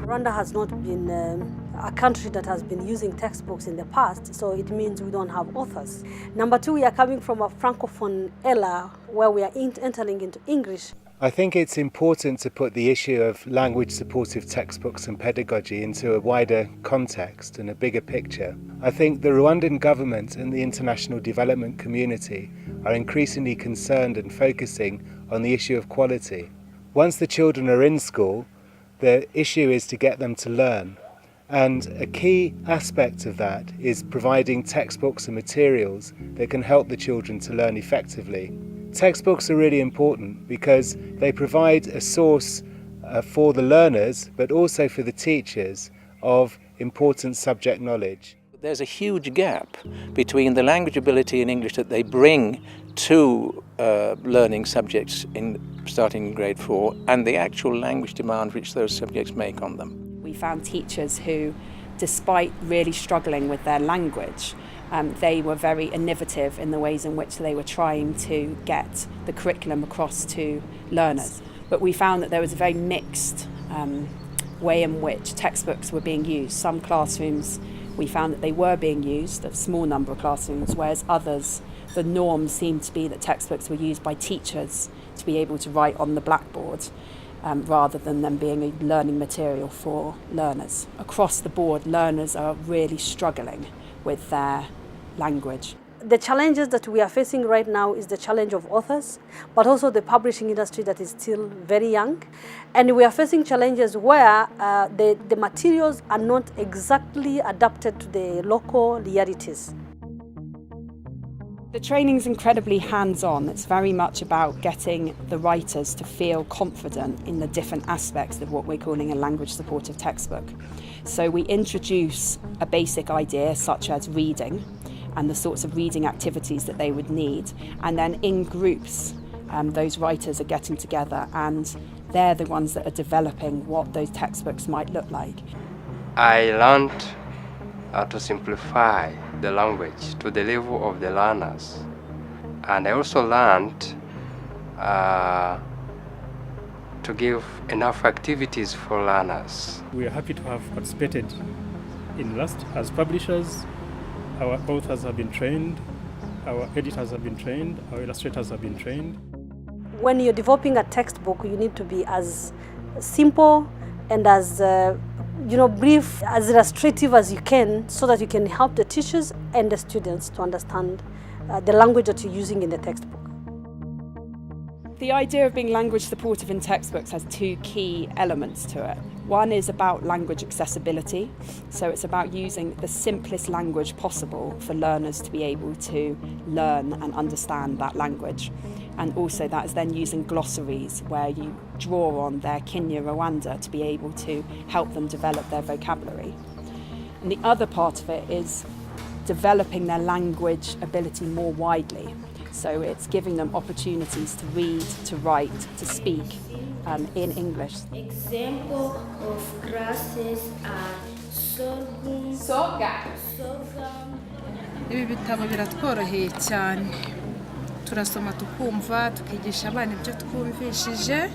Rwanda has not been a country that has been using textbooks in the past, so it means we don't have authors. Number two, we are coming from a francophone era where we are entering into English. I think it's important to put the issue of language-supportive textbooks and pedagogy into a wider context and a bigger picture. I think the Rwandan government and the international development community are increasingly concerned and focusing on the issue of quality. Once the children are in school, the issue is to get them to learn. And a key aspect of that is providing textbooks and materials that can help the children to learn effectively. Textbooks are really important because they provide a source for the learners, but also for the teachers, of important subject knowledge. There's a huge gap between the language ability in English that they bring to learning subjects starting in grade 4 and the actual language demand which those subjects make on them. We found teachers who, despite really struggling with their language, they were very innovative in the ways in which they were trying to get the curriculum across to learners. But we found that there was a very mixed way in which textbooks were being used. Some classrooms, we found that they were being used, a small number of classrooms, whereas others, the norm seemed to be that textbooks were used by teachers to be able to write on the blackboard rather than them being a learning material for learners. Across the board, learners are really struggling with their language. The challenges that we are facing right now is the challenge of authors, but also the publishing industry that is still very young. And we are facing challenges where the materials are not exactly adapted to the local realities. The training is incredibly hands-on. It's very much about getting the writers to feel confident in the different aspects of what we're calling a language-supportive textbook. So we introduce a basic idea such as reading and the sorts of reading activities that they would need. And then in groups, those writers are getting together and they're the ones that are developing what those textbooks might look like. I learned how to simplify the language to the level of the learners. And I also learned to give enough activities for learners. We are happy to have participated in LAST as publishers. Our authors have been trained, our editors have been trained, our illustrators have been trained. When you're developing a textbook, you need to be as simple and as brief, as illustrative as you can, so that you can help the teachers and the students to understand the language that you're using in the textbook. The idea of being language supportive in textbooks has two key elements to it. One is about language accessibility, so it's about using the simplest language possible for learners to be able to learn and understand that language. And also that is then using glossaries where you draw on their Kenya Rwanda to be able to help them develop their vocabulary. And the other part of it is developing their language ability more widely. So it's giving them opportunities to read, to write, to speak in English. Example of grasses are sorghum. Ibi bitabo biratworoheye cyane. Turasoma tukumva, tukigisha abana ibyo twumvishije.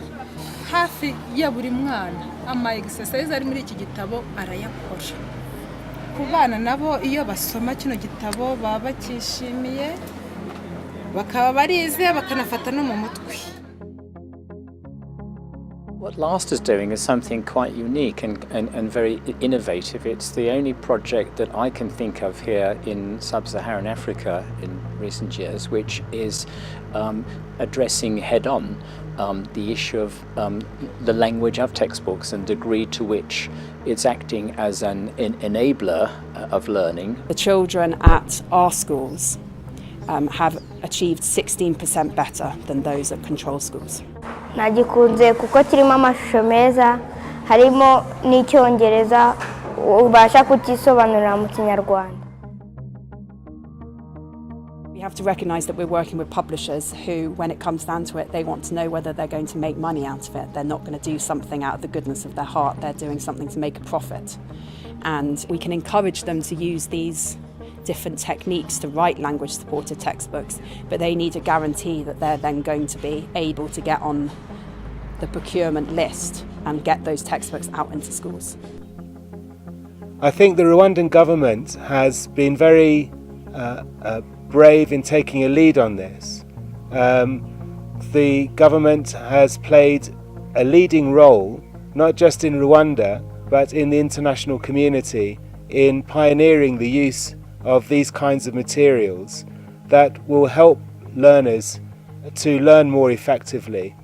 Hafi ya buri mwana ama exercise ari muri iki gitabo arayakora. Ku bana nabo iyo basoma kino gitabo baba bakishimiye, bakaba barize bakanafata no mu mutwe. What LAST is doing is something quite unique and very innovative. It's the only project that I can think of here in sub-Saharan Africa in recent years which is addressing head-on the issue of the language of textbooks and the degree to which it's acting as an enabler of learning. The children at our schools have achieved 16% better than those at control schools. Nagikunze kuko kirimo amashusho meza, harimo n'icyongereza ubasha kukisobanurira mu Kinyarwanda. have to recognise that we're working with publishers who, when it comes down to it, they want to know whether they're going to make money out of it. They're not going to do something out of the goodness of their heart. They're doing something to make a profit. And we can encourage them to use these different techniques to write language-supported textbooks, but they need a guarantee that they're then going to be able to get on the procurement list and get those textbooks out into schools. I think the Rwandan government has been very brave in taking a lead on this. The government has played a leading role, not just in Rwanda, but in the international community, in pioneering the use of these kinds of materials that will help learners to learn more effectively.